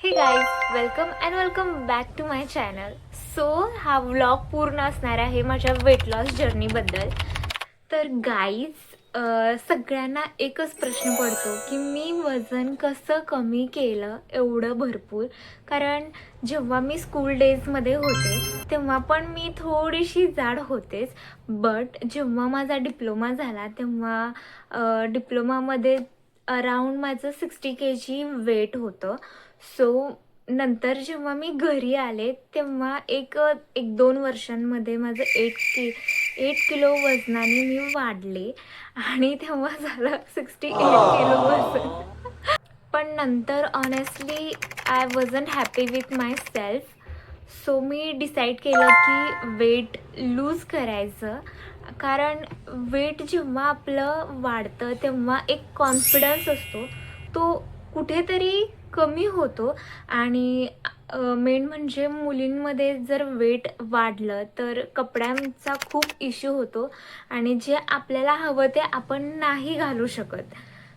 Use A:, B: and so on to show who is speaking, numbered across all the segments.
A: हे guys, welcome back to my channel. So हा vlog पूर्ण असणार आहे माझ्या वेट लॉस जर्नीबद्दल. तर गाईज, सगळ्यांना एकच प्रश्न पडतो की मी वजन कसं कमी केलं एवढं भरपूर. कारण जेव्हा मी स्कूल डेजमध्ये होते तेव्हा पण मी थोडीशी जाड होतेच. बट जेव्हा माझा डिप्लोमा झाला तेव्हा डिप्लोमामध्ये अराउंड माझं 60 kg वेट होतं. सो नंतर जेव्हा मी घरी आले तेव्हा एक एक 2 वर्षांमध्ये माझं 8 किलो वजनाने मी वाढले आणि तेव्हा झालं 68 किलो वजन. पण नंतर honestly I wasn't happy with my self. So me decide केलं की वेट लूज करायचं. कारण वेट जेव्हा आपलं वाढतं तेव्हा एक कॉन्फिडन्स असतो, तो कुठेतरी कमी होतो. आणि मेन म्हणजे मुलींमध्ये जर वेट वाढलं तर कपड्यांचा खूप इश्यू होतो आणि जे आपल्याला हवं ते आपण नाही घालू शकत.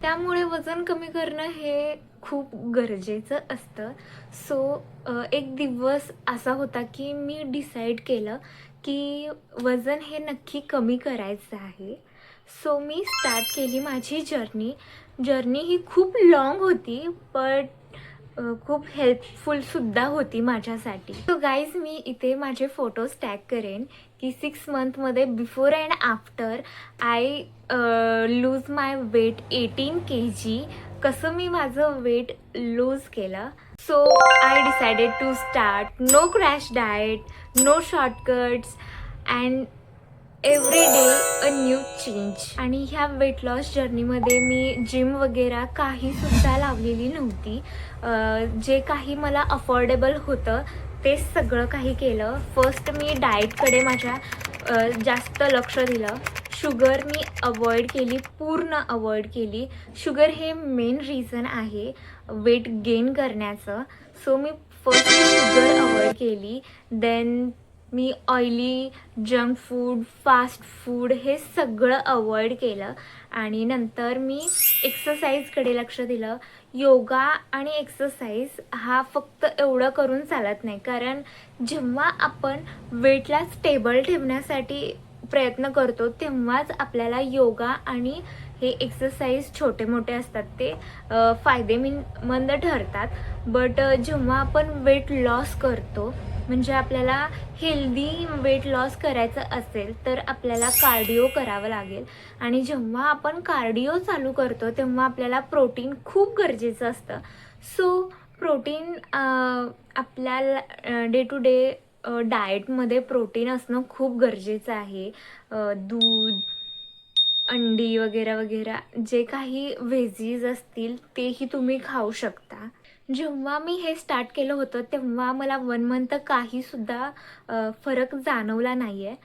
A: त्यामुळे वजन कमी करणं हे खूप गरजेचं असतं. सो एक दिवस असा होता की मी डिसाईड केलं की वजन हे नक्की कमी करायचं आहे. सो मी स्टार्ट केली माझी जर्नी ही खूप लाँग होती, बट खूप हेल्पफुलसुद्धा होती माझ्यासाठी. सो गाईज, मी इथे माझे फोटोज टॅग करेन की 6 मंथमध्ये before and after I lose my weight 18 kg. कसं मी माझं वेट लूज केलं. So I decided to start no crash diet, no shortcuts and every day a new change. आणि ह्या वेट लॉस जर्नीमध्ये मी जिम वगैरे काहीसुद्धा लावलेली नव्हती. जे काही मला अफोर्डेबल होतं ते सगळं काही केलं. फर्स्ट मी डाएटकडे माझ्या जास्त लक्ष दिलं. शुगर मी अवॉइड केली, पूर्ण अवॉइड केली. शुगर हे मेन रिझन आहे वेट गेन करण्याचं. सो मी फर्स्ट शुगर अवॉइड केली. Than me oily, junk food, fast food हे सगळं अवॉइड केलं. आणि नंतर मी एक्सरसाइजकडे लक्ष दिलं. योगा आणि एक्सरसाइज हा फक्त एवढं करून चालत नाही. कारण जेव्हा आपण वेटला स्टेबल ठेवण्यासाठी प्रयत्न करतो तेव्हाच आपल्याला योगा आणि हे एक्सरसाइज छोटे मोठे असतात ते फायदेमंद ठरतात. बट जेव्हा आपण वेट लॉस करतो, म्हणजे आपल्याला हेल्दी वेट लॉस करायचं असेल तर आपल्याला कार्डिओ करावं लागेल. आणि जेव्हा आपण कार्डिओ चालू करतो तेव्हा आपल्याला प्रोटीन खूप गरजेचं असतं. सो प्रोटीन आपल्याला डे टू डे डाएटमध्ये प्रोटीन असणं खूप गरजेचं आहे. दूध, अंडी वगैरे वगैरे जे काही व्हेजीज असतील तेही तुम्ही खाऊ शकता. जेव्हा मी हे स्टार्ट केलं होतं तेव्हा मला 1 मंथ काहीसुद्धा फरक जाणवला नाही आहे.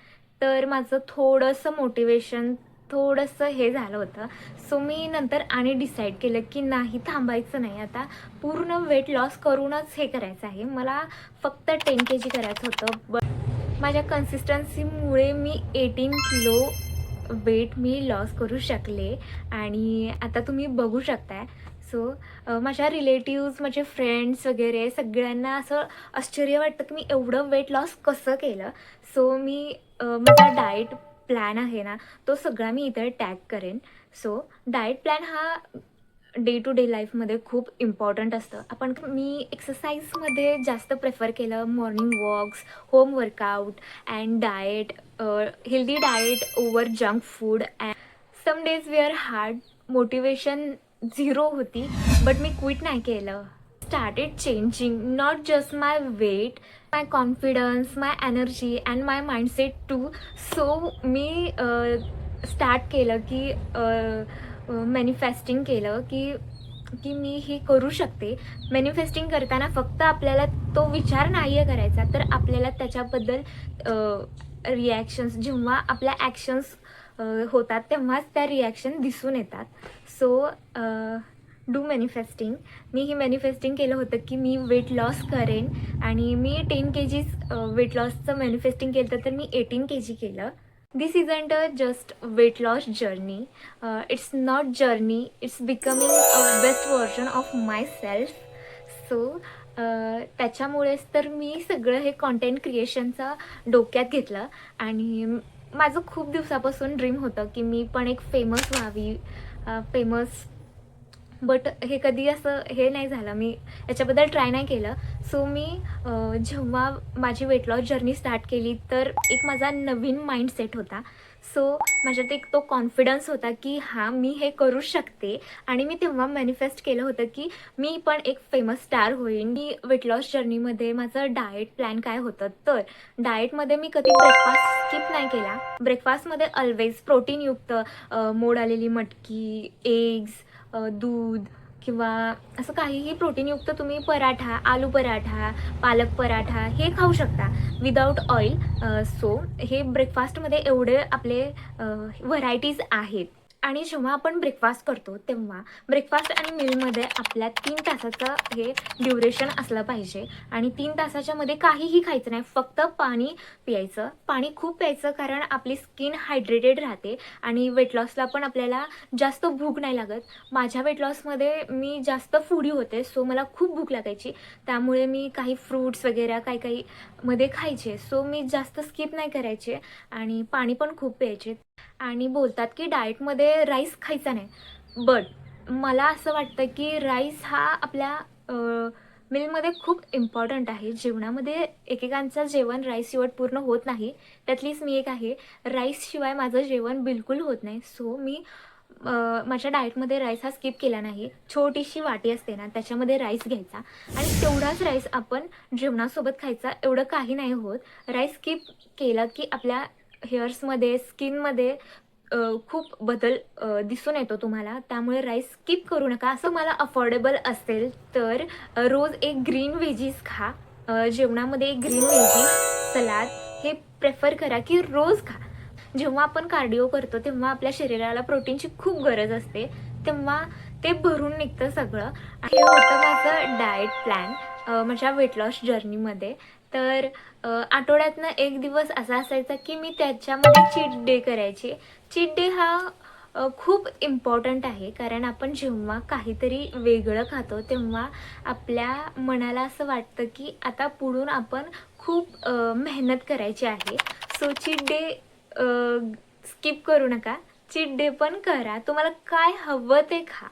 A: तर माझं थोडंसं मोटिवेशन, थोडंसं हे झालं होतं. सो मी नंतर आणि डिसाईड केलं की नाही, थांबायचं नाही, आता पूर्ण वेट लॉस करूनच हे करायचं आहे. मला फक्त 10 kg करायचं होतं. बट माझ्या कन्सिस्टन्सीमुळे मी 18 किलो वेट मी लॉस करू शकले. आणि आता तुम्ही बघू शकताय. सो माझ्या रिलेटिव्ज, माझे फ्रेंड्स वगैरे सगळ्यांना असं आश्चर्य वाटतं की मी एवढं वेट लॉस कसं केलं. सो मी माझा डाएट प्लॅन आहे ना, तो सगळा मी इथे टॅग करेन. सो डाएट प्लॅन हा डे टू डे लाईफमध्ये खूप इम्पॉर्टंट असतं. मी एक्सरसाइजमध्ये जास्त प्रेफर केलं morning walks, home workout and diet, healthy diet over junk food. And some days were hard, motivation zero होती, बट मी क्विट नाही केलं. Started changing not just my weight, my confidence, my energy and my mindset too. So मी start केलं की manifesting केलं की की मी हे करू शकते. मॅनिफेस्टिंग करताना फक्त आपल्याला तो विचार नाही आहे करायचा, तर आपल्याला त्याच्याबद्दल रिॲक्शन्स, जेव्हा आपल्या ॲक्शन्स होतात तेव्हाच त्या रिॲक्शन दिसून येतात. So do manifesting. Me he manifesting केलं होतं की मी वेट लॉस करेन. आणि मी 10 kgs वेट लॉसचं मॅनिफेस्टिंग केलं होतं, तर मी 18 kg केलं. This isn't a just weight loss journey. It's not journey. It's becoming a best version of myself. So त्याच्यामुळेच तर मी सगळं हे कॉन्टेंट क्रिएशनचं डोक्यात घेतलं आणि माझं खूप दिवसापासून ड्रीम होतं की मी पण एक फेमस व्हावी, फेमस. बट हे कधी असं हे नाही झालं, मी याच्याबद्दल ट्राय नाही केलं. सो मी जेव्हा माझी वेट लॉस जर्नी स्टार्ट केली तर एक माझा नवीन माइंडसेट होता. सो माझ्यात एक तो कॉन्फिडन्स होता की हां, मी हे करू शकते. आणि मी तेव्हा मॅनिफेस्ट केलं होतं की मी पण एक फेमस स्टार होईन. मी वेट लॉस जर्नीमध्ये माझं डाएट प्लॅन काय होतं, तर डाएटमध्ये मी कधी ब्रेकफास्ट स्किप नाही केला. ब्रेकफास्टमध्ये ऑलवेज प्रोटीनयुक्त मोड आलेली मटकी, एग्ज, दूध किंवा असं काहीही प्रोटीनयुक्त तुम्ही पराठा, आलू पराठा, पालक पराठा हे खाऊ शकता विदाऊट ऑइल. सो हे ब्रेकफास्टमध्ये एवढे आपले व्हरायटीज आहेत. आणि जेव्हा आपण ब्रेकफास्ट करतो तेव्हा ब्रेकफास्ट आणि मीलमध्ये आपल्या 3 तासाचं हे ड्युरेशन असलं पाहिजे. आणि 3 तासाच्या मध्ये काहीही खायचं नाही, फक्त पाणी प्यायचं. पाणी खूप प्यायचं, कारण आपली स्किन हायड्रेटेड राहते आणि वेट लॉसला पण आपल्याला जास्त भूक नाही लागत. माझ्या वेट लॉसमध्ये मी जास्त फूडी होते, सो मला खूप भूक लागायची. त्यामुळे मी काही फ्रूट्स वगैरे काही मध्ये खायचे. सो मी जास्त स्किप नाही करायचे आणि पाणी पण खूप प्यायचे. आणि बोलतात की डाएटमध्ये राईस खायचा नाही, बट मला असं वाटतं की राईस हा आपल्या मीलमध्ये खूप इम्पॉर्टंट आहे. जेवणामध्ये एकेकांचं जेवण राईसशिवाय पूर्ण होत नाही, त्यातलीच मी एक आहे. राईसशिवाय माझं जेवण बिलकुल होत नाही. सो मी माझ्या डाएटमध्ये राईस हा स्किप केला नाही. छोटीशी वाटी असते ना, त्याच्यामध्ये राईस घ्यायचा आणि तेवढाच राईस आपण जेवणासोबत खायचा, एवढं काही नाही होत. राईस स्किप केलं की आपल्या हेअर्समध्ये, स्किनमध्ये खूप बदल दिसून येतो तुम्हाला. त्यामुळे राईस स्किप करू नका. असं मला अफोर्डेबल असेल तर रोज एक ग्रीन व्हेजीस खा. जेवणामध्ये एक ग्रीन व्हेजीस, सलाद हे प्रेफर करा की रोज खा. जेव्हा आपण कार्डिओ करतो तेव्हा आपल्या शरीराला प्रोटीनची खूप गरज असते, तेव्हा ते भरून निघतं सगळं. हे होतं माझं डाएट प्लॅन माझ्या वेट लॉस जर्नीमध्ये. तर आठवड्यातनं एक दिवस असा असायचा की मी त्याच्यामध्ये चीट डे करायचे. चीट डे हा खूप इम्पॉर्टंट आहे, कारण आपण जेव्हा काहीतरी वेगळं खातो तेव्हा आपल्या मनाला असं वाटतं की आता पुढून आपण खूप मेहनत करायची आहे. सो चीट डे स्किप करू नका. चीट डे पण करा. तुम्हाला काय हवं ते खा.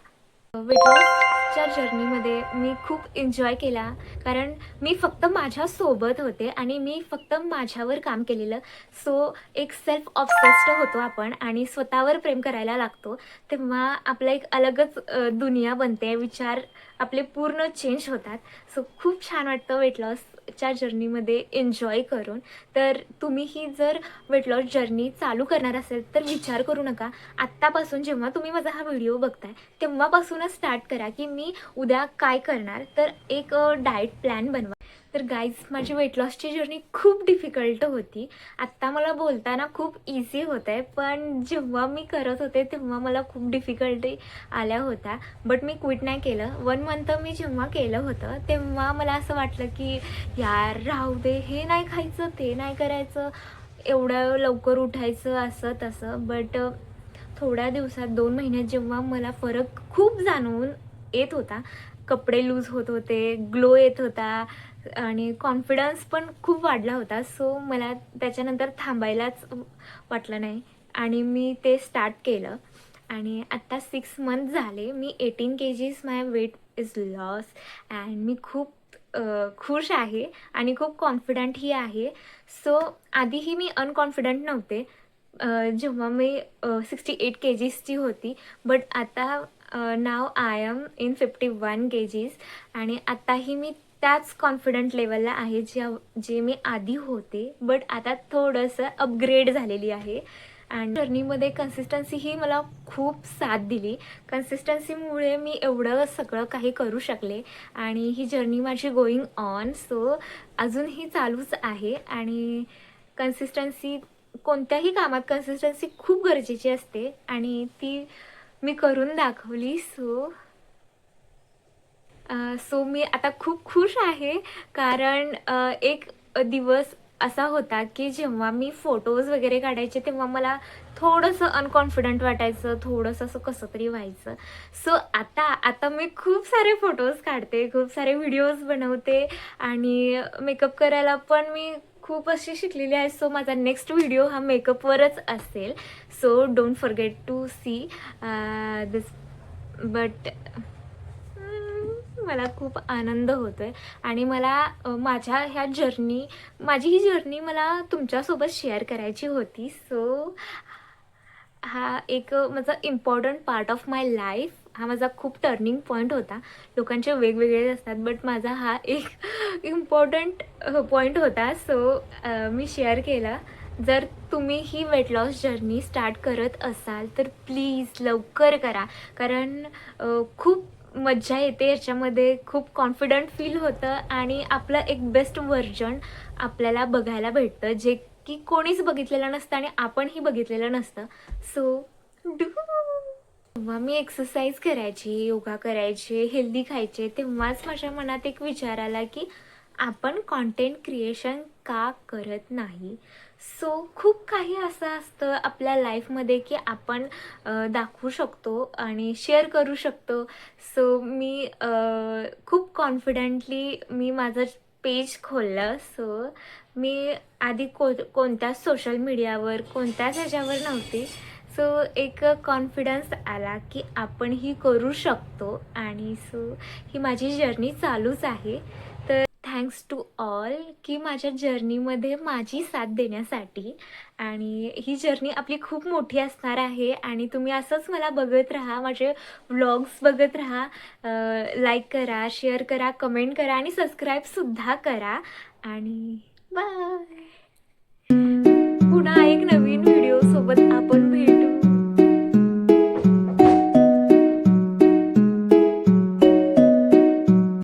A: वेट लॉसच्या जर्नीमध्ये मी खूप एन्जॉय केला, कारण मी फक्त माझ्यासोबत होते आणि मी फक्त माझ्यावर काम केलेलं. सो एक सेल्फ ऑब्सेस्ड होतो आपण आणि स्वतःवर प्रेम करायला लागतो, तेव्हा आपला एक अलगच दुनिया बनते. विचार आपले पूर्ण चेंज होतात. सो खूप छान वाटतं वेट लॉसच्या जर्नीमध्ये एन्जॉय करून. तर तुम्हीही जर वेट लॉस जर्नी चालू करणार असेल तर विचार करू नका. आत्तापासून जेव्हा तुम्ही माझा हा व्हिडिओ बघताय तेव्हापासूनच स्टार्ट करा की मी उद्या काय करणार. तर एक डाएट प्लॅन बनवा. तर गाईज, माझी वेट लॉसची जर्नी खूप डिफिकल्ट होती. आत्ता मला बोलताना खूप इझी होत आहे, पण जेव्हा मी करत होते तेव्हा मला खूप डिफिकल्टी आल्या होत्या. बट मी क्विट नाही केलं. 1 मंथ मी जेव्हा केलं होतं तेव्हा मला असं वाटलं की यार राहू दे, हे नाही खायचं, ते नाही करायचं, एवढं लवकर उठायचं, असं तसं. बट थोड्या दिवसात 2 महिन्यात जेव्हा मला फरक खूप जाणवून येत होता, कपडे लूज होत होते, ग्लो येत होता आणि कॉन्फिडन्स पण खूप वाढला होता. सो मला त्याच्यानंतर थांबायलाच वाटलं नाही आणि मी ते स्टार्ट केलं. आणि आत्ता 6 मंथ झाले. मी 18 kgs my weight is loss and मी खूप खुश आहे आणि खूप कॉन्फिडंटही आहे. सो आधीही मी अनकॉन्फिडंट नव्हते जेव्हा मी 68 केजीसची होती. बट आता नाव आय एम इन 51 केजीस आणि आत्ताही मी त्याच कॉन्फिडंट लेवलला आहे जे मी आधी होते. बट आता थोडंसं अपग्रेड झालेली आहे. आणि जर्नीमध्ये कन्सिस्टन्सी ही मला खूप साथ दिली. कन्सिस्टन्सीमुळे मी एवढं सगळं काही करू शकले आणि ही जर्नी माझी गोईंग ऑन. सो अजूनही चालूच आहे आणि कन्सिस्टन्सी, कोणत्याही कामात कन्सिस्टन्सी खूप गरजेची असते आणि ती मी करून दाखवली. सो मी आता खूप खुश आहे, कारण एक दिवस असा होता की जेव्हा मी फोटोज वगैरे काढायचे तेव्हा मला थोडंसं अनकॉन्फिडंट वाटायचं, थोडंसं असं कसं तरी व्हायचं. सो आता मी खूप सारे फोटोज काढते, खूप सारे व्हिडिओज बनवते आणि मेकअप करायला पण मी खूप अशी शिकलेली आहे. सो माझा नेक्स्ट व्हिडिओ हा मेकअपवरच असेल. So don't forget to see this. But मला खूप आनंद होतोय आणि मला माझी ही जर्नी मला तुमच्यासोबत शेअर करायची होती. सो हा एक माझा important part of my life. हा माझा खूप टर्निंग पॉईंट होता. लोकांचे वेगवेगळे असतात, बट माझा हा एक इम्पॉर्टंट पॉईंट होता. सो मी शेअर केला. जर तुम्ही ही वेट लॉस जर्नी स्टार्ट करत असाल तर प्लीज लवकर करा. कारण खूप मज्जा येते याच्यामध्ये, खूप कॉन्फिडंट फील होतं आणि आपलं एक बेस्ट व्हर्जन आपल्याला बघायला भेटतं, जे की कोणीच बघितलेलं नसतं आणि आपणही बघितलेलं नसतं. So do. जेव्हा मी एक्सरसाइज करायची, योगा करायचे, हेल्दी खायचे, तेव्हाच माझ्या मनात एक विचार आला की आपण कॉन्टेंट क्रिएशन का करत नाही. सो खूप काही असं असतं आपल्या लाईफमध्ये की आपण दाखवू शकतो आणि शेअर करू शकतो. सो मी खूप कॉन्फिडेंटली मी माझं पेज खोललं. सो मी आधी कोणत्याच सोशल मीडियावर, कोणत्याच ह्याच्यावर नव्हती. सो एक कॉन्फिडन्स आला की आपणही करू शकतो आणि सो ही माझी जर्नी चालूच आहे. तर थँक्स टू ऑल की माझ्या जर्नीमध्ये माझी साथ देण्यासाठी. आणि ही जर्नी आपली खूप मोठी असणार आहे आणि तुम्ही असंच मला बघत राहा, माझे व्लॉग्स बघत राहा. लाईक करा, शेअर करा, कमेंट करा आणि सबस्क्राईबसुद्धा करा. आणि बाय. पुन्हा एक नवीन व्हिडिओ सोबत आपण भेटू.